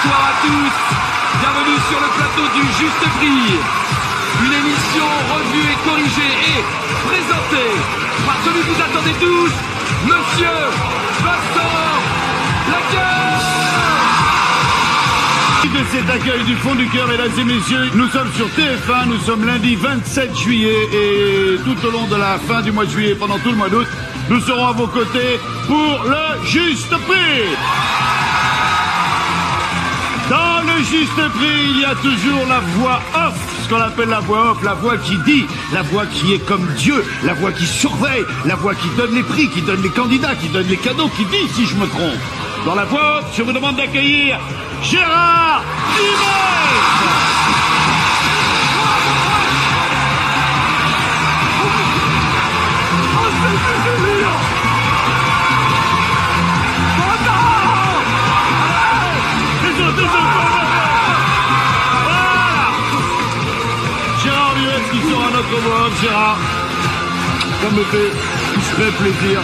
Bonsoir à tous, bienvenue sur le plateau du Juste Prix. Une émission revue et corrigée et présentée par celui que vous attendez tous, Monsieur Vincent Lacœur. De cet accueil du fond du cœur, mesdames et messieurs, nous sommes sur TF1, nous sommes lundi 27 juillet et tout au long de la fin du mois de juillet, pendant tout le mois d'août, nous serons à vos côtés pour le Juste Prix. Dans le Juste Prix, il y a toujours la voix off, ce qu'on appelle la voix off, la voix qui dit, la voix qui est comme Dieu, la voix qui surveille, la voix qui donne les prix, qui donne les candidats, qui donne les cadeaux, qui dit si je me trompe. Dans la voix off, je vous demande d'accueillir Gérard Ives. Gérard Ives qui sera notre voix off. Gérard, ça me fait très plaisir.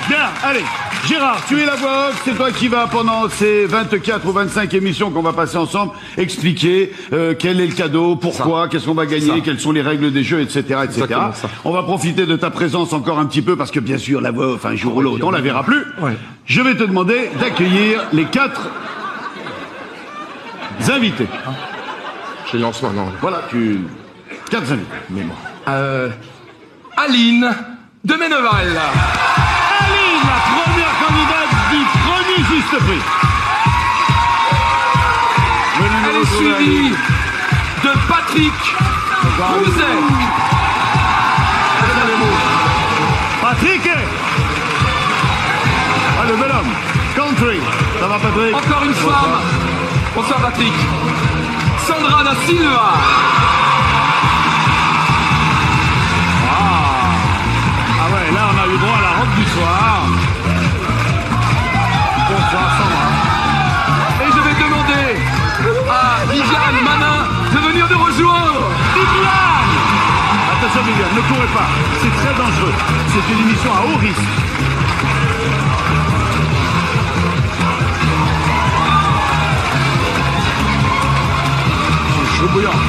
Bien, allez. Gérard, tu es la voix off, c'est toi qui vas pendant ces 24 ou 25 émissions qu'on va passer ensemble expliquer quel est le cadeau, pourquoi, qu'est-ce qu'on va gagner, quelles sont les règles des jeux, etc., etc. On va profiter de ta présence encore un petit peu parce que bien sûr la voix off, un jour ou l'autre, on la verra plus. Ouais. Je vais te demander d'accueillir les 4 invités. Je lance maintenant. Voilà, 4 invités. Mais bon. Aline de Meneval. La première candidate du premier Juste Prix. Elle est suivie de Patrick Rouzet. Patrick. Ah, le bel homme. Country. Ça va, Patrick? Encore une femme. Bonsoir, Patrick. Sandra da Silva. Ah ouais, là on a eu droit à la robe du soir. Bonsoir Sandra. Et je vais demander à Viviane Manin de venir nous rejoindre. Viviane! Attention Viviane, ne courez pas, c'est très dangereux. C'est une émission à haut risque. C'est chaud bouillant.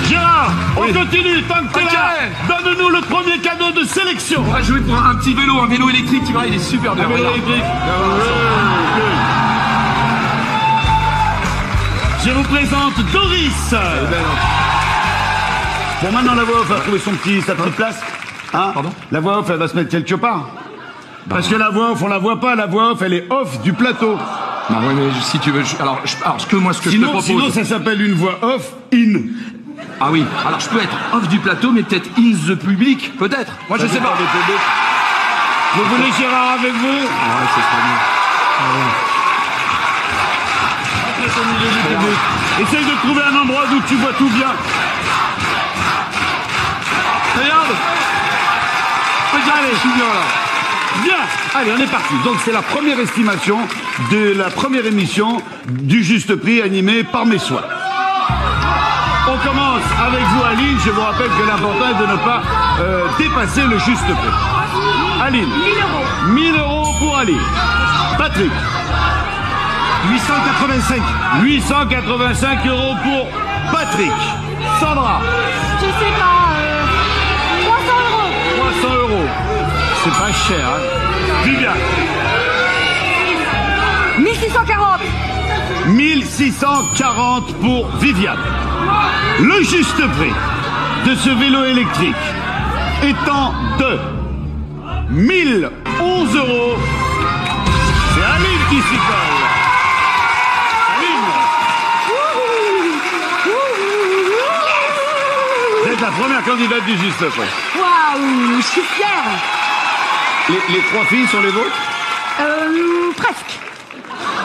Gérard, on continue, tant que t'es là, donne-nous le premier cadeau de sélection. On va jouer pour un petit vélo, un vélo électrique, tu vois, il est super bien. Un vélo électrique. Je vous présente Doris. Bon, maintenant la voix off a trouvé sa petite place. Hein? Pardon? La voix off, elle va se mettre quelque part. Parce que la voix off, on la voit pas, la voix off, elle est off du plateau. Non, oui, mais si tu veux... Alors ce que je te propose... Sinon, ça s'appelle une voix off in. Ah oui, alors je peux être off du plateau, mais peut-être in the public, peut-être. Moi, je sais pas. Vous voulez Gérard avec vous? Ah ouais, c'est très bien. Essaye de trouver un endroit où tu vois tout bien. Regarde. Allez, je suis bien là. Bien. Allez, on est parti. Donc c'est la première estimation de la première émission du Juste Prix animée par mes soins. On commence avec vous, Aline. Je vous rappelle que l'important est de ne pas dépasser le Juste Prix. Aline. 1000 euros pour Aline. Patrick. 885. 885 euros pour Patrick. Sandra. Je sais pas, 300 euros. 300 euros. C'est pas cher, hein. Viviane. 1640. 1640 pour Viviane. Le juste prix de ce vélo électrique étant de 1011 euros. C'est Aline qui s'y colle. Aline. Vous êtes la première candidate du juste prix. Waouh, je suis fière. Les 3 filles sont les vôtres? Presque.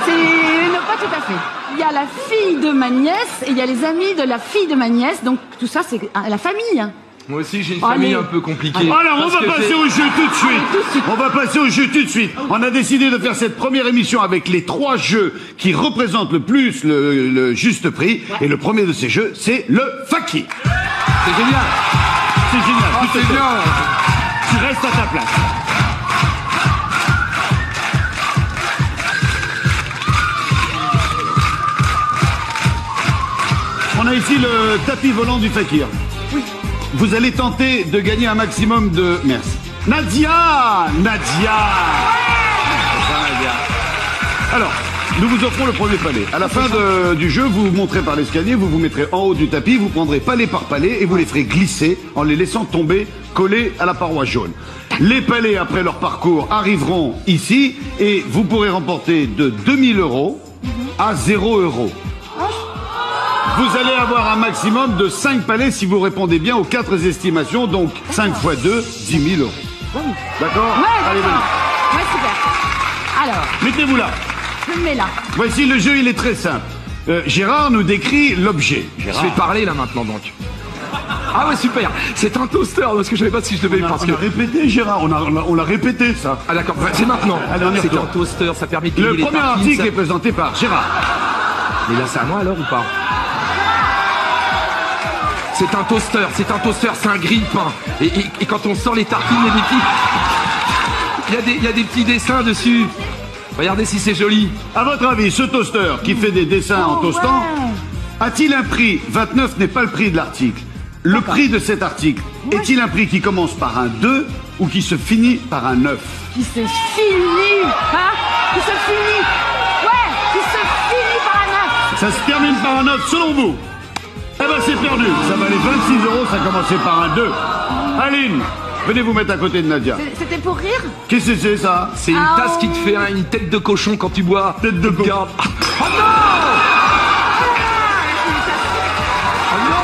Non, pas tout à fait. Il y a la fille de ma nièce et il y a les amis de la fille de ma nièce. Donc tout ça, c'est la famille. Moi aussi, j'ai une famille un peu compliquée. Alors, on va passer au jeu tout de suite. On va passer au jeu tout de suite. On a décidé de faire cette première émission avec les 3 jeux qui représentent le plus le juste prix. Ouais. Et le premier de ces jeux, c'est le Fakir. C'est génial. C'est génial. Oh, c'est bien. Tu restes à ta place. a ici le tapis volant du fakir. Oui. Vous allez tenter de gagner un maximum de... Merci. Nadia. Alors, nous vous offrons le premier palais. À la fin du jeu, vous monterez par l'escalier, vous vous mettrez en haut du tapis, vous prendrez palais par palais et vous les ferez glisser en les laissant tomber, collés à la paroi jaune. Les palais, après leur parcours, arriveront ici et vous pourrez remporter de 2000 € à 0 €. Vous allez avoir un maximum de 5 palais si vous répondez bien aux 4 estimations, donc 5 x 2, 10 000 €. D'accord? Ouais, Allez, d'accord. venez. Ouais, super. Alors, Mettez-vous là. je me mets là. Voici le jeu, il est très simple. Gérard nous décrit l'objet. Je vais parler là maintenant donc. Ah ouais, super. C'est un toaster parce que je savais pas si je devais. On a répété, Gérard, on l'a répété ça. Ah d'accord, c'est maintenant. Allez, on y C'est retourne. un toaster, ça permet de griller Le les premier tartines, article ça- est présenté par Gérard. Mais là, c'est à moi alors ou pas? C'est un toaster, c'est un grille-pain. Et quand on sort les tartines, il y a des petits... Il y a des petits dessins dessus. Regardez si c'est joli. À votre avis, ce toaster qui fait des dessins en toastant, a-t-il un prix? 29 n'est pas le prix de l'article. Le prix de cet article, est-il un prix qui commence par un 2 ou qui se finit par un 9? Qui se finit, hein? Qui se finit. Ouais, qui se finit par un 9. Ça se termine par un 9 selon vous? Eh ben c'est perdu. Ça valait 26 €, ça commençait par un 2. Aline, venez vous mettre à côté de Nadia. C'était pour rire? Qu'est-ce que c'est ça? C'est une tasse qui te fait une tête de cochon quand tu bois. Tête de cochon. Regarde. Oh non! Oh non!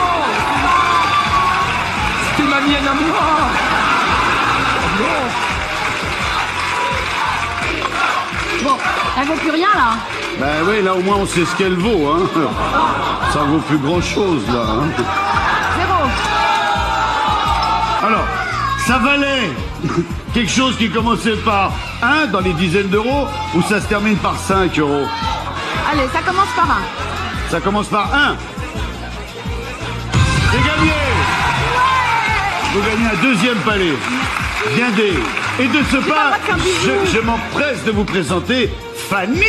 C'était ma mienne à moi! Oh non! Bon, elle vaut plus rien là. Ben oui, là au moins on sait ce qu'elle vaut, hein. Ça vaut plus grand chose là. Hein. Zéro. Alors, ça valait quelque chose qui commençait par 1 dans les dizaines d'euros ou ça se termine par 5 €? Allez, ça commence par un. Ça commence par 1. C'est gagné. Vous gagnez un deuxième palais. Bien des. Et de ce pas, pas qu'un bisou. je m'empresse de vous présenter Fanny.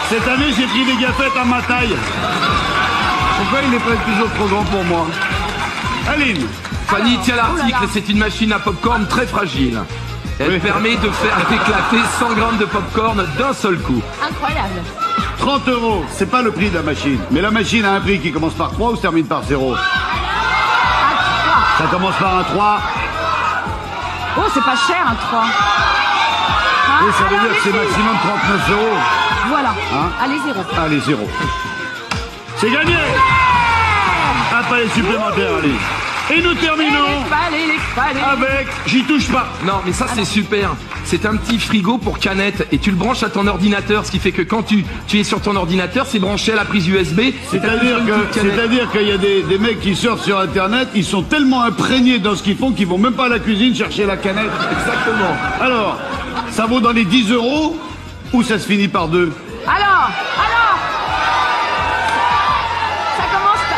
Cette année, j'ai pris des gâtettes à ma taille. Pourquoi il est presque toujours trop grand pour moi? Aline. Fanny tient oh là l'article, là. c'est une machine à popcorn très fragile. Elle Oui. permet de faire éclater 100 grammes de popcorn d'un seul coup. Incroyable. 30 €, c'est pas le prix de la machine. Mais la machine a un prix qui commence par 3 ou se termine par 0? À 3. Ça commence par un 3. Oh, c'est pas cher un 3. Hein? Oui, ça veut Alors, dire que c'est les filles. maximum 39 €. Voilà. Hein? Allez, 0. Allez, 0. C'est gagné. Un palais supplémentaire, allez. Et nous terminons Les palais. avec J'y touche pas. Non, mais ça c'est super. C'est un petit frigo pour canettes et tu le branches à ton ordinateur, ce qui fait que quand tu es sur ton ordinateur, c'est branché à la prise USB. C'est-à-dire qu'il y a des mecs qui surfent sur Internet, ils sont tellement imprégnés dans ce qu'ils font qu'ils vont même pas à la cuisine chercher la canette. Exactement. Alors, ça vaut dans les 10 € ou ça se finit par 2? Alors,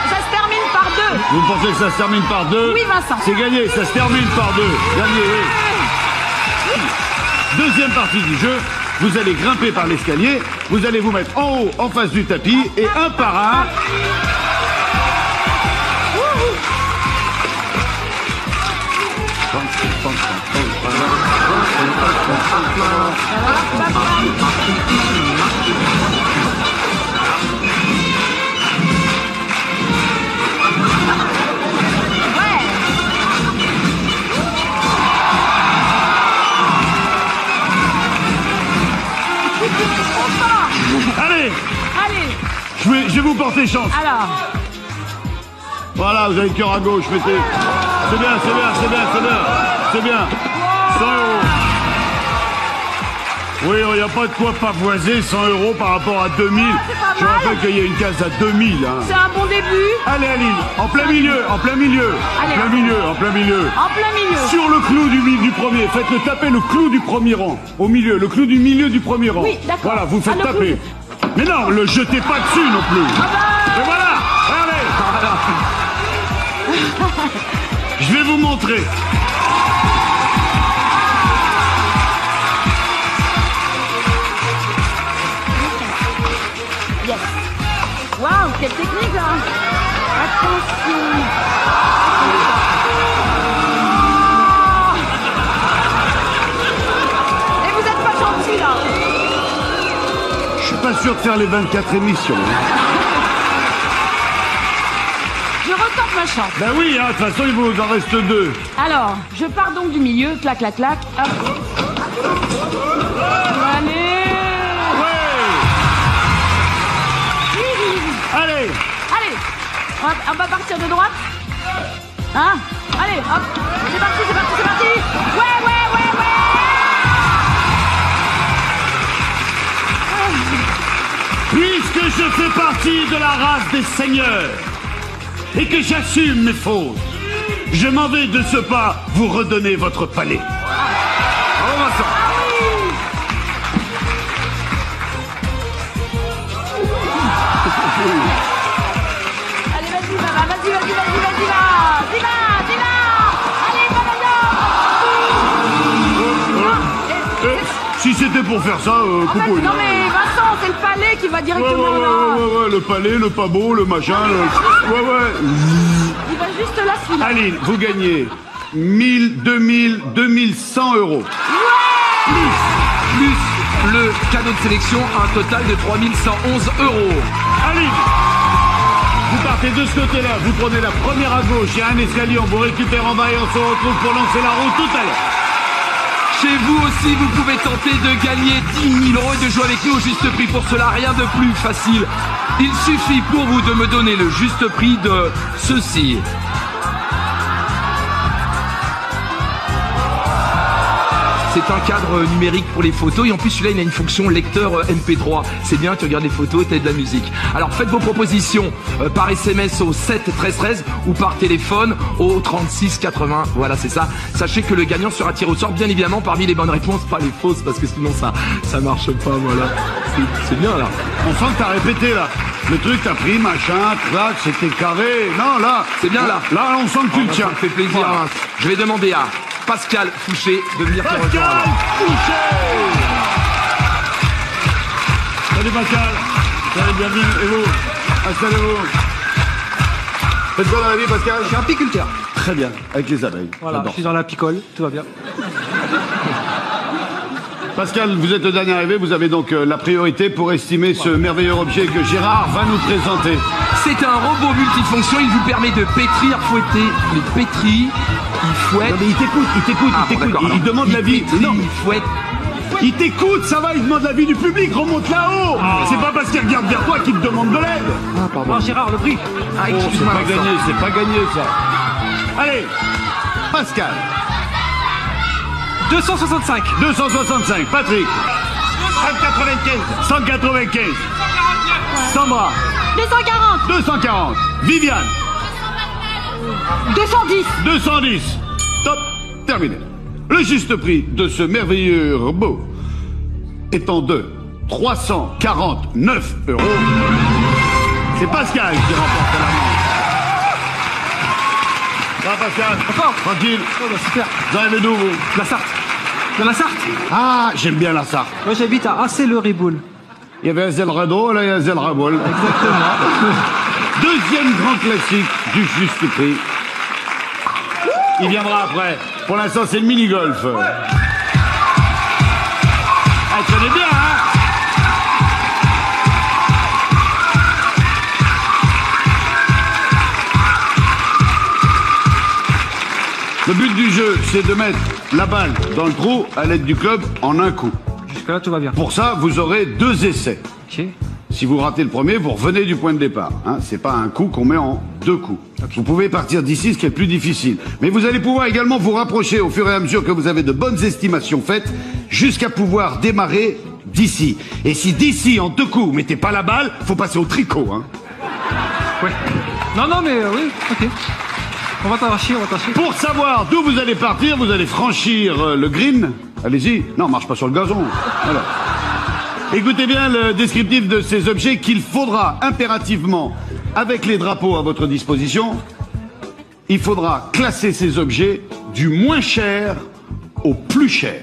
ça se termine par 2. Vous pensez que ça se termine par 2? Oui, Vincent. C'est gagné, ça se termine par 2. Gagné, oui. Deuxième partie du jeu, vous allez grimper par l'escalier, vous allez vous mettre en haut, en face du tapis, et un par un... Allez, Allez, je vais vous porter chance. alors. Voilà, vous avez le cœur à gauche, mettez. C'est bien, c'est bien, c'est bien, c'est bien. C'est bien. 100 €. Oui, il n'y a pas de quoi pavoiser 100 € par rapport à 2000. c'est pas Je mal. rappelle qu'il y a une case à 2000. Hein. C'est un bon début. Allez, Aline, en plein milieu, en plein milieu. Allez, En plein milieu, en plein milieu. En plein milieu. Sur le clou du premier, faites-le taper le clou du premier rang. Au milieu, le clou du milieu du premier rang. Oui, d'accord. Voilà, vous faites Ah, le taper. Mais non, le jetez pas dessus non plus. Et voilà, allez. Je vais vous montrer. Yes. pas sûr de faire les 24 émissions. Je retente ma chance. Ben oui, hein, de toute façon, il vous en reste 2. Alors, je pars donc du milieu, clac, clac, clac. Hop. Allez. Allez. Allez, on va partir de droite. Hein? Allez, hop. C'est parti, c'est parti, c'est parti. Ouais. Puisque je fais partie de la race des seigneurs et que j'assume mes fautes, je m'en vais de ce pas vous redonner votre palais. Bravo Vincent. Allez, vas-y, va. Allez, va. Si c'était pour faire ça, coucou. Non mais Vincent, c'est le palais qui va directement là. Ouais, le palais, le pas beau, le machin, Ouais. Il va juste là, celui-là. Aline, vous gagnez 1000, 2000, 2100 euros. Plus le cadeau de sélection, un total de 3111 euros. Aline, vous partez de ce côté-là, vous prenez la première à gauche, il y a un escalier, on vous récupère en bas et on se retrouve pour lancer la roue tout à l'heure. Chez vous aussi, vous pouvez tenter de gagner 10 000 euros et de jouer avec nous au juste prix. Pour cela, rien de plus facile. Il suffit pour vous de me donner le juste prix de ceci. C'est un cadre numérique pour les photos et en plus celui-là il a une fonction lecteur MP3. C'est bien, tu regardes les photos et tu as de la musique. Alors faites vos propositions par SMS au 7 13 13 ou par téléphone au 36 80. Voilà, c'est ça. Sachez que le gagnant sera tiré au sort bien évidemment parmi les bonnes réponses, pas les fausses parce que sinon ça marche pas. Voilà, c'est bien là. On sent que t'as répété là. Le truc t'as pris, machin, clac, c'était carré. Non, là. C'est bien là. Là, on sent que tu le tiens. Ça me fait plaisir. Voilà. Hein. Je vais demander à Pascal Fouché de venir te Pascal rejoindre. Fouché. Salut Pascal. Salut, bienvenue. Et vous? Installez-vous. Faites quoi dans la vie, Pascal? Je suis apiculteur. Très bien, avec les abeilles. Voilà, J'adore. je suis dans la picole, tout va bien. Pascal, vous êtes le dernier arrivé, vous avez donc la priorité pour estimer ce merveilleux objet que Gérard va nous présenter. C'est un robot multifonction, il vous permet de pétrir, fouetter les pétris, il fouette. Non mais il t'écoute, Ah, bon, d'accord, il alors, demande l'avis. pétrit, Non, il fouette. il t'écoute, ça va, il demande l'avis du public, remonte là-haut. C'est pas parce qu'il regarde vers toi qu'il te demande de l'aide. Ah, pardon. Non, Gérard, le prix. Ah, C'est excuse-moi, pas Vincent. gagné, c'est pas gagné ça. Allez, Pascal, 265. 265, Patrick, 195, Sandra, 240, 240, Viviane, 210. 210. Top, terminé. Le juste prix de ce merveilleux robot étant de 349 euros. C'est Pascal qui remporte la manche. Ça va Pascal? Tranquille. Oh, bah, super. Vous arrivez d'où vous? La Sarthe. De la Sarthe. Ah, j'aime bien la Sarthe. Moi, j'habite à Assé-le-Riboul. Il y avait un Zelrado, là il y a un Zelrabol. Exactement. Deuxième grand classique du juste prix. Il viendra après. Pour l'instant, c'est le mini-golf. Ah, tu connais bien, hein? Le but du jeu, c'est de mettre la balle dans le trou à l'aide du club en un coup. Jusque-là, tout va bien. Pour ça, vous aurez 2 essais. Ok. Si vous ratez le premier, vous revenez du point de départ. Hein, c'est pas un coup qu'on met en 2 coups. Vous pouvez partir d'ici, ce qui est le plus difficile. Mais vous allez pouvoir également vous rapprocher au fur et à mesure que vous avez de bonnes estimations faites, jusqu'à pouvoir démarrer d'ici. Et si d'ici, en 2 coups, vous mettez pas la balle, faut passer au tricot. Hein. Ouais. Non, mais oui, ok. On va t'arracher. Pour savoir d'où vous allez partir, vous allez franchir le green. Allez-y. Non, marche pas sur le gazon. Voilà. Écoutez bien le descriptif de ces objets qu'il faudra impérativement, avec les drapeaux à votre disposition, il faudra classer ces objets du moins cher au plus cher.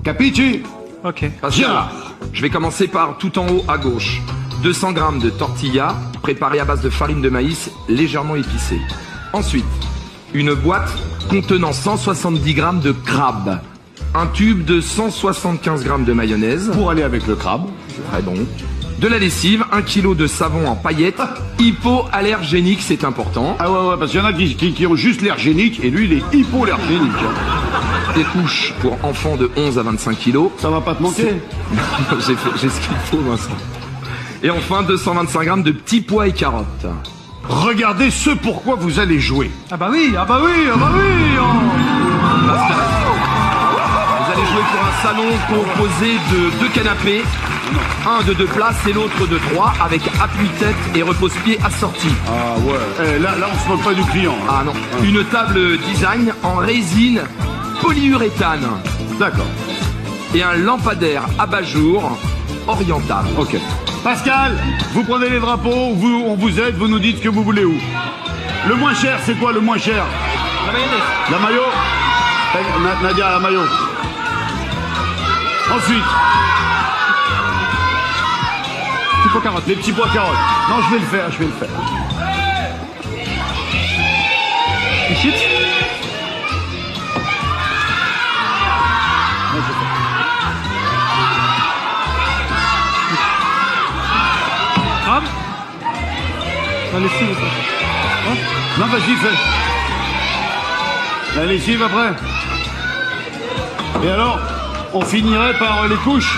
Capici? Ok. Pascal, Gérard. je vais commencer par tout en haut à gauche. 200 grammes de tortilla préparée à base de farine de maïs légèrement épicée. Ensuite, une boîte contenant 170 grammes de crabe. Un tube de 175 grammes de mayonnaise. Pour aller avec le crabe. très bon. De la lessive, 1 kg de savon en paillettes, hypoallergénique, c'est important. Ah ouais, parce qu'il y en a qui ont juste l'air génique, et lui, il est hypoallergénique. Des couches pour enfants de 11 à 25 kg. Ça va pas te manquer. J'ai ce qu'il faut, Vincent. Et enfin, 225 grammes de petits pois et carottes. Regardez ce pourquoi vous allez jouer. Ah bah oui, ah bah oui, ah bah oui. Pascal, vous allez jouer pour un salon composé de 2 canapés, un de 2 places et l'autre de 3, avec appuie-tête et repose-pied assortis. Ah ouais. Là, on se moque pas du client. Hein. Ah non. Une table design en résine polyuréthane. D'accord. Et un lampadaire abat-jour oriental. Ok. Pascal, vous prenez les drapeaux, on vous aide, vous nous dites que vous voulez où. Le moins cher, c'est quoi le moins cher? La mayonnaise. La maillot. Nadia, la maillot. Ensuite. Petits pois carottes. Les petits pois carottes. Non, je vais le faire. Les chips. Crabe. La lessive aussi. Hein? Non, vas-y, fais. La lessive après. Et alors, on finirait par les couches.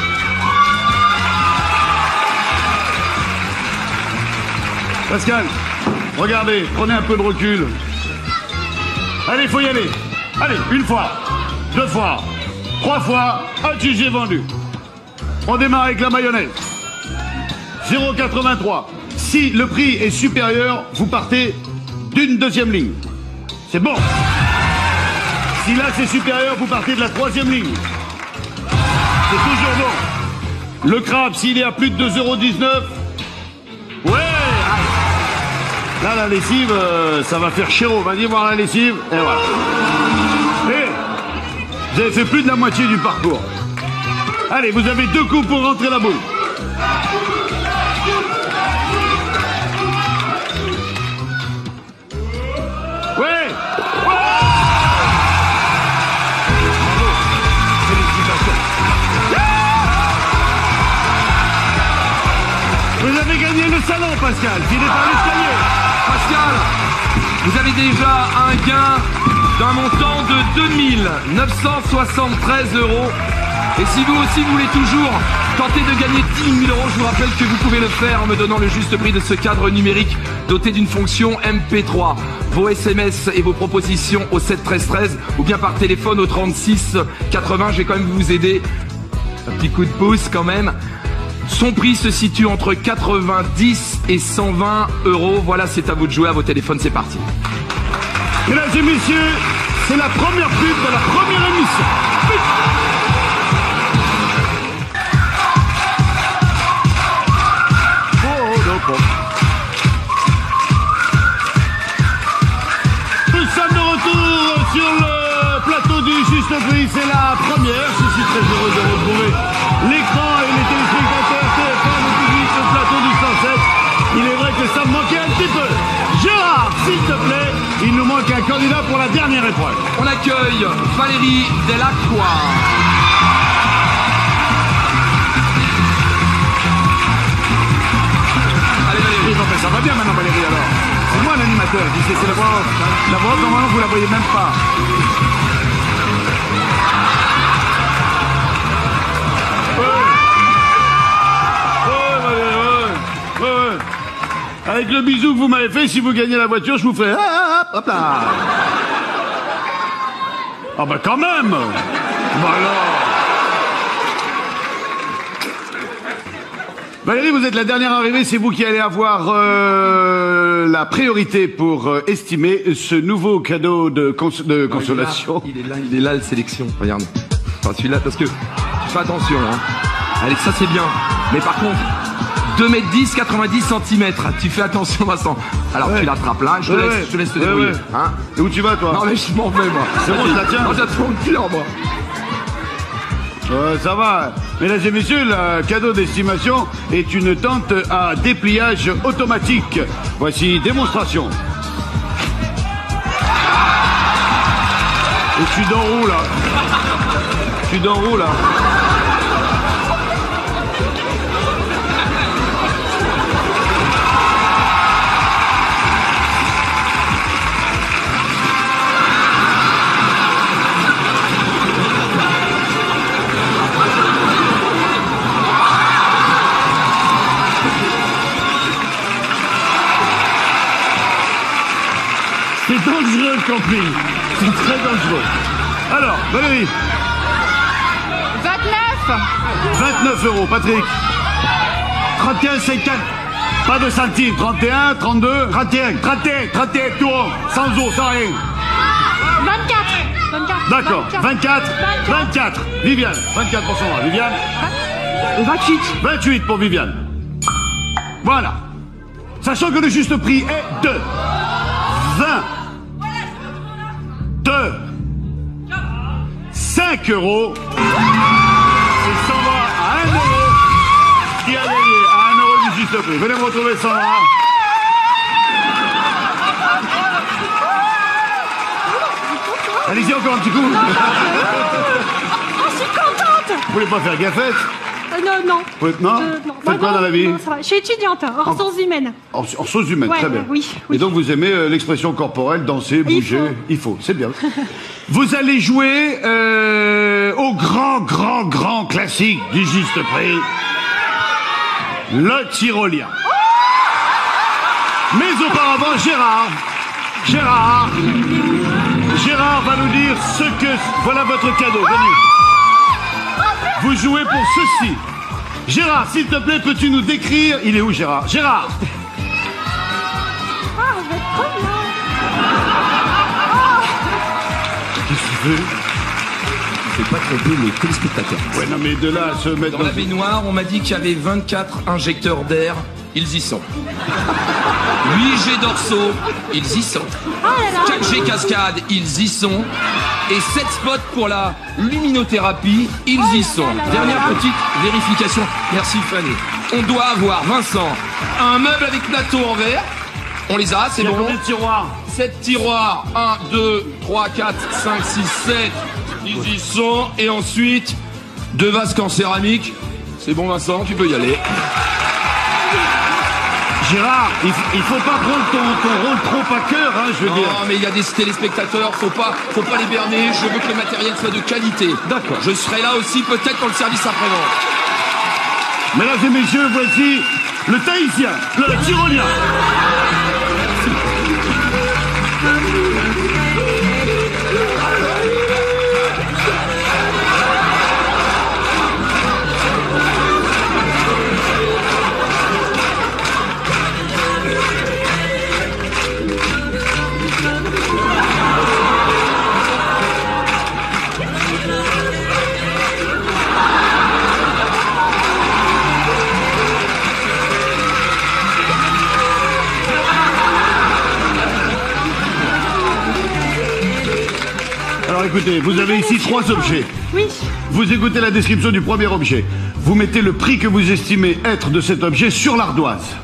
Pascal, regardez, prenez un peu de recul. Allez, faut y aller. Allez, 1 fois, 2 fois, 3 fois, j'ai vendu. On démarre avec la mayonnaise. 0,83. Si le prix est supérieur, vous partez d'une 2e ligne. C'est bon. Si là c'est supérieur, vous partez de la 3e ligne. C'est toujours bon. Le crabe, s'il est à plus de 2,19 €, ouais. Là, la lessive, ça va faire chéro. Vas-y voir la lessive. Et voilà. Et vous avez fait plus de la moitié du parcours. Allez, vous avez 2 coups pour rentrer la boule. Ouais. Vous avez gagné le salon, Pascal. Il est par l'escalier. Pascal, vous avez déjà un gain d'un montant de 2 973 €. Et si vous aussi voulez toujours tenter de gagner 10 000 €, je vous rappelle que vous pouvez le faire en me donnant le juste prix de ce cadre numérique doté d'une fonction MP3. Vos SMS et vos propositions au 7 13 13 ou bien par téléphone au 36 80. Je vais quand même vous aider. Un petit coup de pouce quand même. Son prix se situe entre 90 et 120 €. Voilà, c'est à vous de jouer à vos téléphones, c'est parti. Mesdames et messieurs, c'est la première pub de la première émission. Nous sommes de retour sur le plateau du Juste Prix. C'est la première. Je suis très heureux de retrouver l'écran et les téléspectateurs TF1 de public au plateau du 107. Il est vrai que ça me manquait un petit peu. Gérard, s'il te plaît, il nous manque un candidat pour la dernière épreuve. On accueille Valérie Delacroix. Allez Valérie. Oui, ça va bien maintenant Valérie alors. C'est moi l'animateur, c'est la voix off. La voix off, normalement vous la voyez même pas. Ouais. Avec le bisou que vous m'avez fait, si vous gagnez la voiture, je vous ferai hop là. Ah bah quand même. Bah alors. Valérie, vous êtes la dernière arrivée, c'est vous qui allez avoir la priorité pour estimer ce nouveau cadeau de consolation. Il est là, la sélection, regarde. Enfin, celui-là, parce que tu fais attention, hein. Allez, ça c'est bien. Mais par contre, 2,10 m, 90 cm. Tu fais attention, Vincent. Alors, tu l'attrapes là, je te laisse te débrouiller. Hein. Et où tu vas, toi? Non, mais je m'en vais, moi. C'est bon, je la tiens. Non, j'attends le cœur, moi. Ça va. Mesdames et messieurs, le cadeau d'estimation est une tente à dépliage automatique. Voici démonstration. Et je suis dans roue, là. camping. C'est très dangereux. Alors, Valérie. 29. 29 euros, Patrick. 31, 54. Pas de centimes. 31, 32, 31, tout rond. Sans eau, sans rien. 24. D'accord. 24. Viviane. 24 pour son droit. Viviane. 28. 28 pour Viviane. Voilà. Sachant que le juste prix est de 20. De 5 euros. Et Sandra à 1 euro. Qui a gagné à 1 euro du juste prix. Venez me retrouver, Sandra. Allez-y, encore un petit coup. Oh, je suis contente. Vous voulez pas faire gaffette? Non. Non. Faites quoi dans la vie? Non, ça va. Je suis étudiante en ressources humaines. En ressources humaines, Ouais, très bien. oui. Et donc vous aimez l'expression corporelle, danser, bouger. Il faut, c'est bien. Vous allez jouer au grand classique du juste prix, le tyrolien. Mais auparavant, Gérard va nous dire ce que... Voilà votre cadeau, venez. Vous jouez pour ceci. Gérard, s'il te plaît, peux-tu nous décrire... Il est où, Gérard? Gérard! Ah, je vais être trop bien. Qu'est-ce que tu veux? Il ne fait pas tromper les téléspectateurs. Ouais, non, mais de là à se mettre... Dans la baignoire, on m'a dit qu'il y avait 24 injecteurs d'air. Ils y sont. 8 jets dorsaux. Ils y sont. 4 jets cascades. Ils y sont. Et 7 spots pour la luminothérapie. Ils y sont. Dernière petite vérification. Merci Fanny. On doit avoir, Vincent, un meuble avec plateau en verre. On les a, c'est bon. Combien de tiroirs? 7 tiroirs. 1, 2, 3, 4, 5, 6, 7. Ils y sont. Et ensuite, 2 vasques en céramique. C'est bon Vincent, tu peux y aller. Gérard, il faut pas prendre ton rôle trop à cœur, hein, je veux dire. Non, mais il y a des téléspectateurs, faut pas les berner. Je veux que le matériel soit de qualité. D'accord. Je serai là aussi peut-être pour le service après-vente. Mesdames et messieurs, voici le Tahitien, le Tyrolien. Alors écoutez, vous avez ici 3 objets. Oui. Vous écoutez la description du premier objet. Vous mettez le prix que vous estimez être de cet objet sur l'ardoise.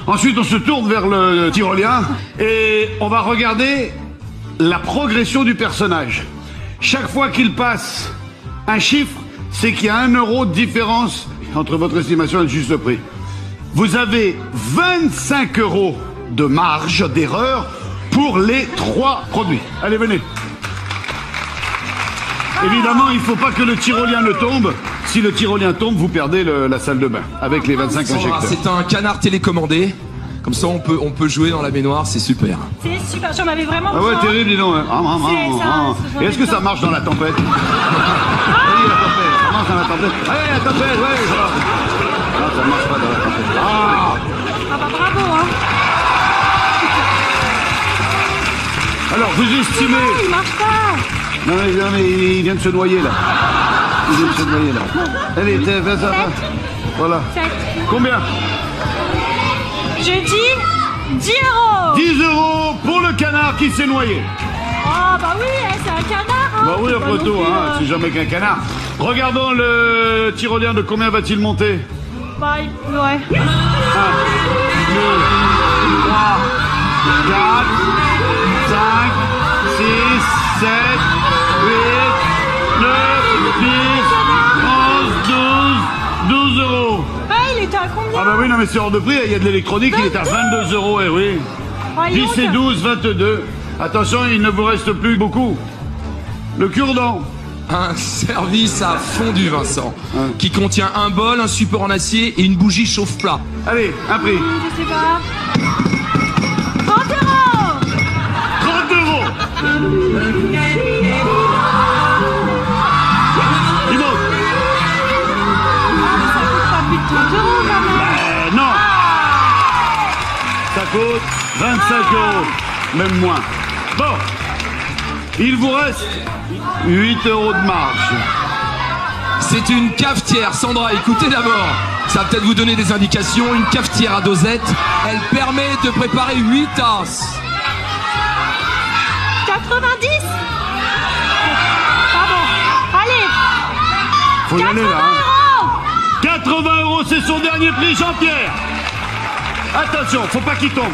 Ensuite, on se tourne vers le tyrolien et on va regarder la progression du personnage. Chaque fois qu'il passe un chiffre, c'est qu'il y a 1 euro de différence entre votre estimation et le juste prix. Vous avez 25 euros de marge d'erreur pour les 3 produits. Allez, venez. Évidemment, il ne faut pas que le tyrolien ne tombe. Si le tyrolien tombe, vous perdez la salle de bain avec les 25 injecteurs. C'est un canard télécommandé. Comme ça, on peut jouer dans la baignoire, c'est super. C'est super, j'en avais vraiment Ah ouais, besoin. terrible, dis donc. Et est-ce que ça marche dans la tempête? Oui, la tempête. Ça marche dans la tempête. Allez, la tempête, ouais. Non, ça marche pas dans la tempête. Ah bah bravo, hein. Alors, vous estimez... Ah, il marche pas. Non, mais il vient de se noyer, là. Il vient de se noyer, là. Allez, fais ça. Voilà. 7. Combien? Je dis 10 euros. 10 euros pour le canard qui s'est noyé. Oh bah oui, c'est un canard, hein. Bah oui, C'est pas après non tout, plus, hein, c'est jamais qu'un canard. Regardons le tyrolien, de combien va-t-il monter? Bah, ouais. 1, 2, 3, 4, 5, 6, 7, 8, 9, 10, 11, 12 euros. Ah, il était à combien? Ah bah oui, non mais c'est hors de prix, il y a de l'électronique, il est à 22 euros, eh oui. Oh, il 10 et monte. 12, 22. Attention, il ne vous reste plus beaucoup. Le cure-dent. Un service à fondu, Vincent, qui contient un bol, un support en acier et une bougie chauffe-plat. Allez, un prix. Je sais pas. 30 euros. 30 euros. Il monte. Ça coûte pas plus de 30 € quand même. Non. Ça coûte 25 €, même moins. Bon, il vous reste 8 € de marge. C'est une cafetière. Sandra, écoutez d'abord. Ça va peut-être vous donner des indications. Une cafetière à dosette. Elle permet de préparer 8 tasses. 90. Pardon. Allez. Faut y aller là. 80 80 €, c'est son dernier prix, Jean-Pierre. Attention, faut pas qu'il tombe.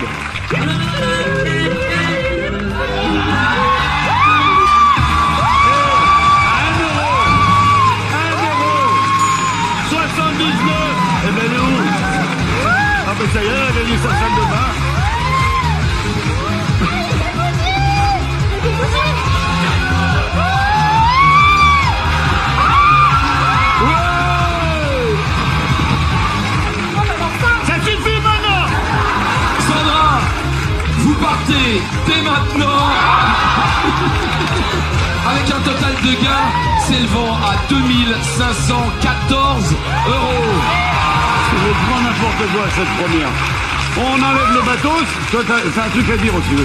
79. Eh ben, elle est où? Ah ben ça y est, elle a gagné sa salle de bain. Ça suffit maintenant. Sandra, vous partez dès maintenant avec un total de gains s'élevant à 2514 €. C'est le grand n'importe quoi cette première. On enlève le bateau. Toi, t'as un truc à dire aussi.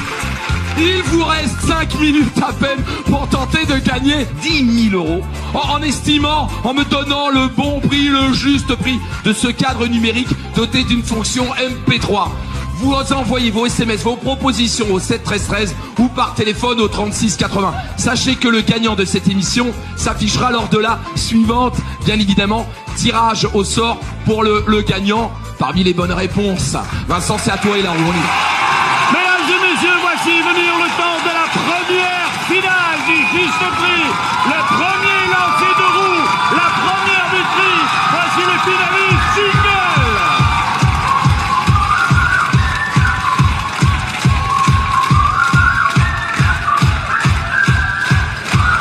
Il vous reste 5 minutes à peine pour tenter de gagner 10 000 € en estimant, en me donnant le bon prix, le juste prix de ce cadre numérique doté d'une fonction MP3. Vous envoyez vos SMS, vos propositions au 7 13 13 ou par téléphone au 36 80. Sachez que le gagnant de cette émission s'affichera lors de la suivante. Bien évidemment, tirage au sort pour le gagnant parmi les bonnes réponses. Vincent, c'est à toi et là, on y va. Mesdames et messieurs, voici venir le temps de la première finale du juste prix. Le premier lancer de roue, la première du prix. Voici les finalistes. Jingle.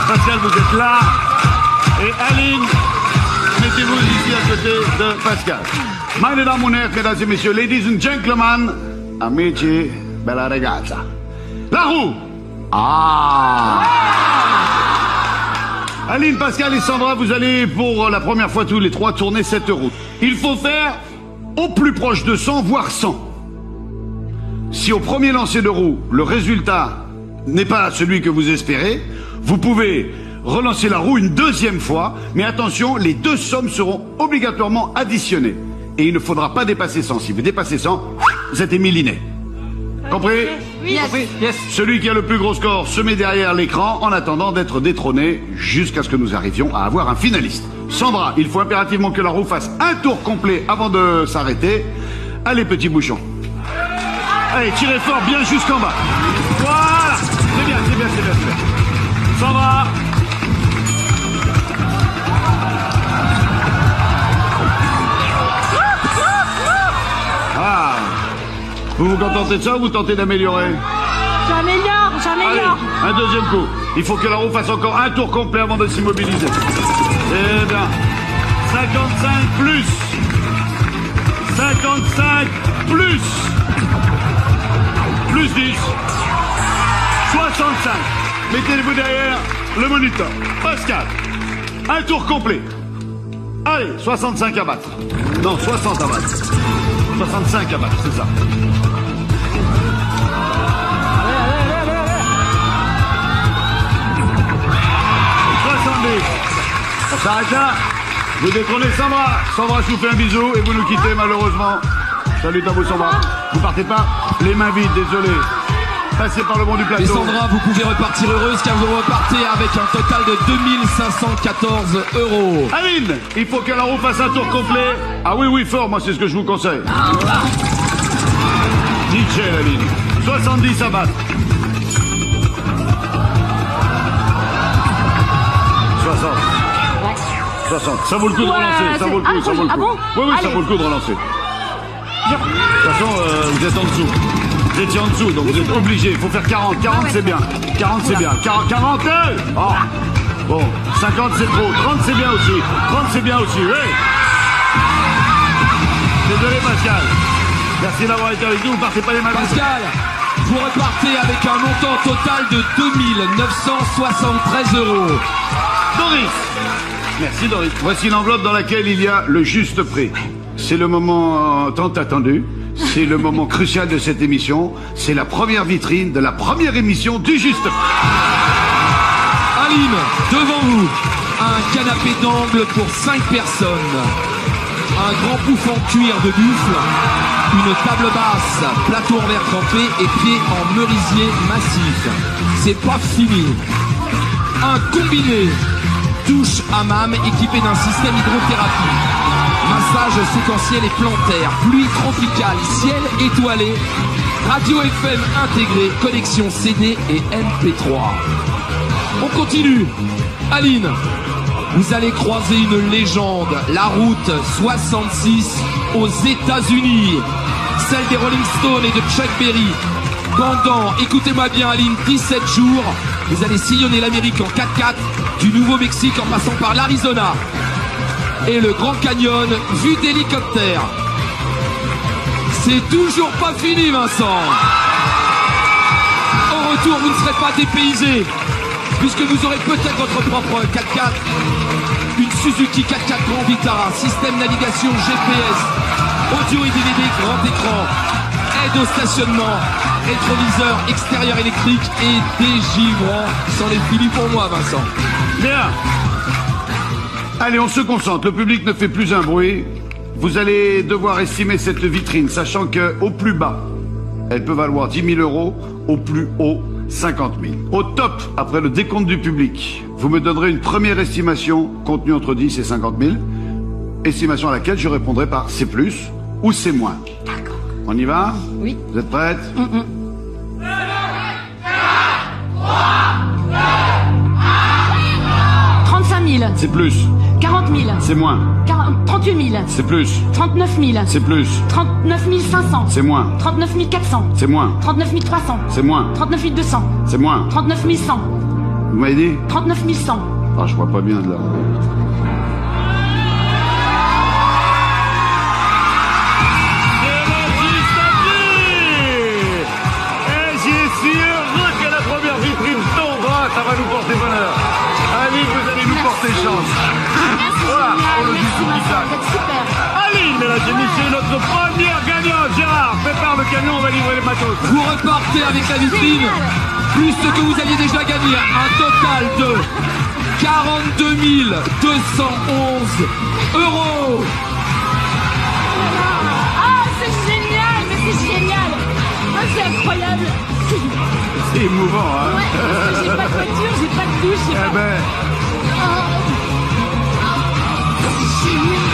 Pascal, vous êtes là. Et Aline, mettez-vous ici à côté de Pascal. Meine Damen und Herren, mesdames et messieurs, ladies and gentlemen, amici, bella ragazza. La roue. Ah. Aline, Pascal et Sandra, vous allez pour la première fois tous les trois tourner cette route. Il faut faire au plus proche de 100, voire 100. Si au premier lancer de roue, le résultat n'est pas celui que vous espérez, vous pouvez relancer la roue une deuxième fois, mais attention, les deux sommes seront obligatoirement additionnées. Et il ne faudra pas dépasser 100. Si vous dépassez 100, vous êtes éliminé. Compris? Oui. Yes. Celui qui a le plus gros score se met derrière l'écran en attendant d'être détrôné jusqu'à ce que nous arrivions à avoir un finaliste. Sandra, il faut impérativement que la roue fasse un tour complet avant de s'arrêter. Allez, petit bouchon. Allez, tirez fort, bien jusqu'en bas. Voilà. C'est bien, c'est bien, c'est bien, c'est bien. Sandra. Ah. Vous vous contentez de ça ou vous tentez d'améliorer? J'améliore. Allez, un deuxième coup. Il faut que la roue fasse encore un tour complet avant de s'immobiliser. Eh bien, 55 plus. 55 plus. Plus 10. 65. Mettez-vous derrière le moniteur. Pascal, un tour complet. Allez, 65 à battre. Non, 60 à battre. 65 à battre, c'est ça. On s'arrête là. Vous détrônez Sandra. Sandra, je vous fais un bisou et vous nous quittez malheureusement. Salut à vous Sandra. Vous partez pas les mains vides, désolé. Passez par le bon du plateau. Et Sandra, vous pouvez repartir heureuse car vous repartez avec un total de 2514 €. Aline, il faut que la roue fasse un tour complet. Ah oui, fort, moi c'est ce que je vous conseille. Nickel Aline. 70 à battre. 60. Ça vaut le coup de relancer. Ça vaut le coup, ça vaut le coup. Ah bon? Oui, ça Allez. vaut le coup de relancer. De toute façon, vous êtes en dessous. Vous étiez en dessous, donc vous êtes obligé. Il faut faire 40. 40, c'est bien. 40, c'est bien. 40, oh. Bon, 50, c'est trop. 30, c'est bien aussi. 30, c'est bien aussi. Oui. Désolé, Pascal. Merci d'avoir été avec nous. Vous partez pas les mains vides. Pascal, Vous repartez avec un montant total de 2973 €. Doris. Merci Doris. Voici l'enveloppe dans laquelle il y a le juste prix. C'est le moment tant attendu. C'est le moment crucial de cette émission. C'est la première vitrine de la première émission du Juste Prix. Aline, devant vous, un canapé d'angle pour 5 personnes. Un grand pouf en cuir de buffle. Une table basse, plateau en verre trempé et pieds en merisier massif. C'est pas fini. Un combiné douche hammam équipé d'un système hydrothérapie. Massage séquentiel et plantaire, pluie tropicale, ciel étoilé, radio FM intégrée, connexion CD et MP3. On continue. Aline, vous allez croiser une légende, la route 66 aux États-Unis, celle des Rolling Stones et de Chuck Berry. Pendant, écoutez-moi bien Aline, 17 jours, vous allez sillonner l'Amérique en 4x4, du Nouveau-Mexique en passant par l'Arizona et le Grand Canyon vu d'hélicoptère. C'est toujours pas fini, Vincent. Au retour, vous ne serez pas dépaysés, puisque vous aurez peut-être votre propre 4x4, une Suzuki 4x4 Grand Vitara, système navigation GPS, audio et DVD grand écran, aide au stationnement, rétroviseur extérieur électrique et dégivrant. C'en est fini pour moi, Vincent. Bien. Allez, on se concentre. Le public ne fait plus un bruit. Vous allez devoir estimer cette vitrine, sachant qu'au plus bas, elle peut valoir 10 000 €, au plus haut, 50 000. Au top, après le décompte du public, vous me donnerez une première estimation contenue entre 10 et 50 000. Estimation à laquelle je répondrai par c'est plus ou c'est moins. D'accord. On y va? Oui. Vous êtes prêtes? 35 000. C'est plus. 40 000. C'est moins. 38 000. C'est plus. 39 000. C'est plus. 39 500. C'est moins. 39 400. C'est moins. 39 300. C'est moins. 39 200. C'est moins. 39 100. Vous m'avez dit? 39 100. Ah, je vois pas bien de là. Ça va nous porter bonheur. Aline, vous allez nous porter chance. Voilà, pour le Merci Vincent, vous êtes super. Aline, mesdames et messieurs, notre première gagnante. Gérard, prépare le camion, on va livrer les matos. Vous repartez avec la vitrine, plus ce que vous aviez déjà gagné, un total de 42 211 €. Ah, c'est génial, mais c'est génial. Ah, c'est incroyable. C'est émouvant, hein? Ouais, parce que j'ai pas de voiture, j'ai pas de douche, j'ai Eh pas... ben,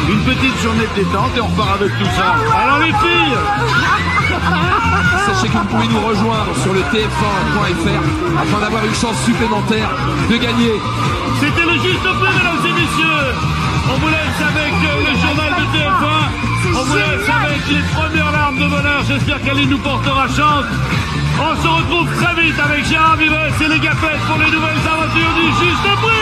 une petite journée de détente et on repart avec tout ça. Alors les filles, Sachez que vous pouvez nous rejoindre sur le tf1.fr afin d'avoir une chance supplémentaire de gagner. c'était le Juste Prix, mesdames et messieurs. On vous laisse avec le journal de TF1. On vous laisse avec les premières larmes de bonheur. J'espère qu'Aline nous portera chance. On se retrouve très vite avec Gérard Vives et les Gapettes pour les nouvelles aventures du Juste Prix.